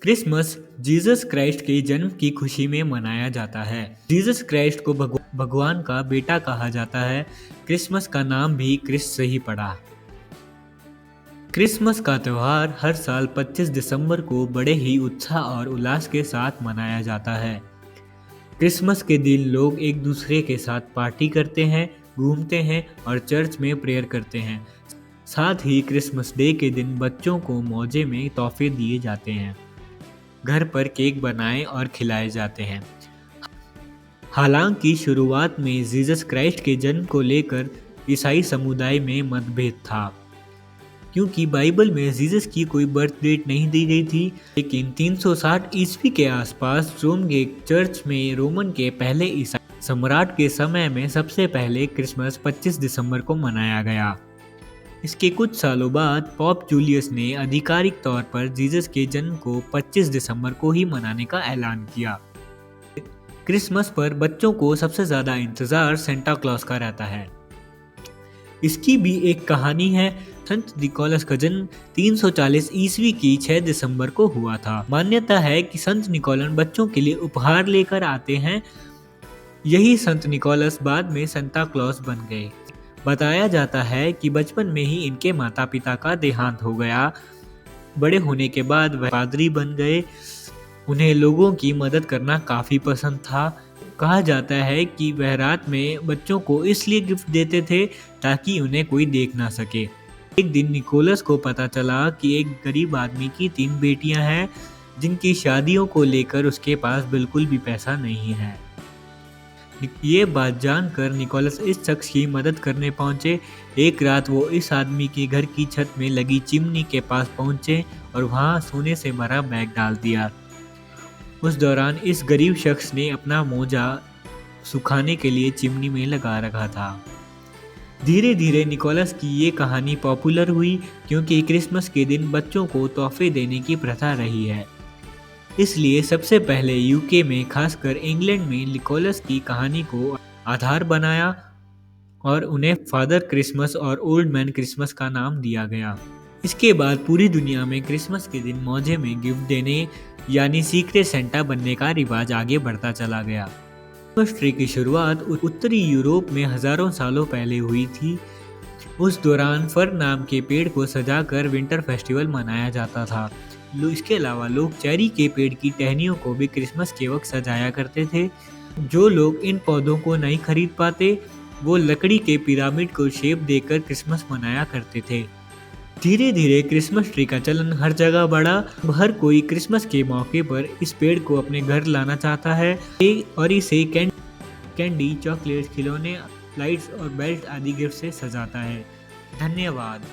Christmas Jesus Christ के जन्म की खुशी में मनाया जाता है। जीसस क्राइस्ट को भगवान का बेटा कहा जाता है। क्रिसमस का नाम भी क्रिस से ही पड़ा। क्रिसमस का त्यौहार हर साल 25 दिसंबर को बड़े ही उत्साह और उल्लास के साथ मनाया जाता है। क्रिसमस के दिन लोग एक दूसरे के साथ पार्टी करते हैं, घूमते हैं और चर्च में प्रेयर करते हैं। साथ ही क्रिसमस डे के दिन बच्चों को मौजे में तोहफे दिए जाते हैं। घर पर केक बनाए और खिलाए जाते हैं। हालांकि शुरुआत में जीसस क्राइस्ट के जन्म को लेकर ईसाई समुदाय में मतभेद था, क्योंकि बाइबल में जीसस की कोई बर्थ डेट नहीं दी गई थी। लेकिन 360 ईस्वी के आसपास रोम के चर्च में रोमन के पहले ईसाई सम्राट के समय में सबसे पहले क्रिसमस 25 दिसंबर को मनाया गया। इसके कुछ सालों बाद पॉप जूलियस ने आधिकारिक तौर पर जीसस के जन्म को 25 दिसंबर को ही मनाने का ऐलान किया। क्रिसमस पर बच्चों को सबसे ज़्यादा इंतज़ार सेंटा क्लॉज का रहता है। इसकी भी एक कहानी है। संत निकोलस का जन्म 340 ईस्वी की 6 दिसंबर को हुआ था। मान्यता है कि संत निकोलन बच्चों के लिए उपहार लेकर आते हैं। यही संत निकोलस बाद में सेंटा क्लॉज बन गए। बताया जाता है कि बचपन में ही इनके माता पिता का देहांत हो गया। बड़े होने के बाद वह पादरी बन गए। उन्हें लोगों की मदद करना काफ़ी पसंद था। कहा जाता है कि वह रात में बच्चों को इसलिए गिफ्ट देते थे ताकि उन्हें कोई देख ना सके। एक दिन निकोलस को पता चला कि एक गरीब आदमी की 3 बेटियां हैं, जिनकी शादियों को लेकर उसके पास बिल्कुल भी पैसा नहीं है। ये बात जानकर निकोलस इस शख्स की मदद करने पहुंचे। एक रात वो इस आदमी के घर की छत में लगी चिमनी के पास पहुंचे और वहां सोने से भरा बैग डाल दिया। उस दौरान इस गरीब शख्स ने अपना मोजा सुखाने के लिए चिमनी में लगा रखा था। धीरे धीरे निकोलस की ये कहानी पॉपुलर हुई, क्योंकि क्रिसमस के दिन बच्चों को तोहफे देने की प्रथा रही है। इसलिए सबसे पहले यूके में, खासकर इंग्लैंड में, निकोलस की कहानी को आधार बनाया और उन्हें फादर क्रिसमस और ओल्ड मैन क्रिसमस का नाम दिया गया। इसके बाद पूरी दुनिया में क्रिसमस के दिन मौजे में गिफ्ट देने यानी सीक्रेट सेंटा बनने का रिवाज आगे बढ़ता चला गया। क्रिसमस ट्री की शुरुआत उत्तरी यूरोप में हजारों सालों पहले हुई थी। उस दौरान फर नाम के पेड़ को सजाकर विंटर फेस्टिवल मनाया जाता था। इसके अलावा लोग चेरी के पेड़ की टहनियों को भी क्रिसमस के वक्त सजाया करते थे। जो लोग इन पौधों को नहीं खरीद पाते, वो लकड़ी के पिरामिड को शेप देकर क्रिसमस मनाया करते थे। धीरे धीरे क्रिसमस ट्री का चलन हर जगह बढ़ा। हर कोई क्रिसमस के मौके पर इस पेड़ को अपने घर लाना चाहता है और इसे कैंडी, चॉकलेट्स, खिलौने, लाइट्स और बेल्ट आदि गिफ्ट से सजाता है। धन्यवाद।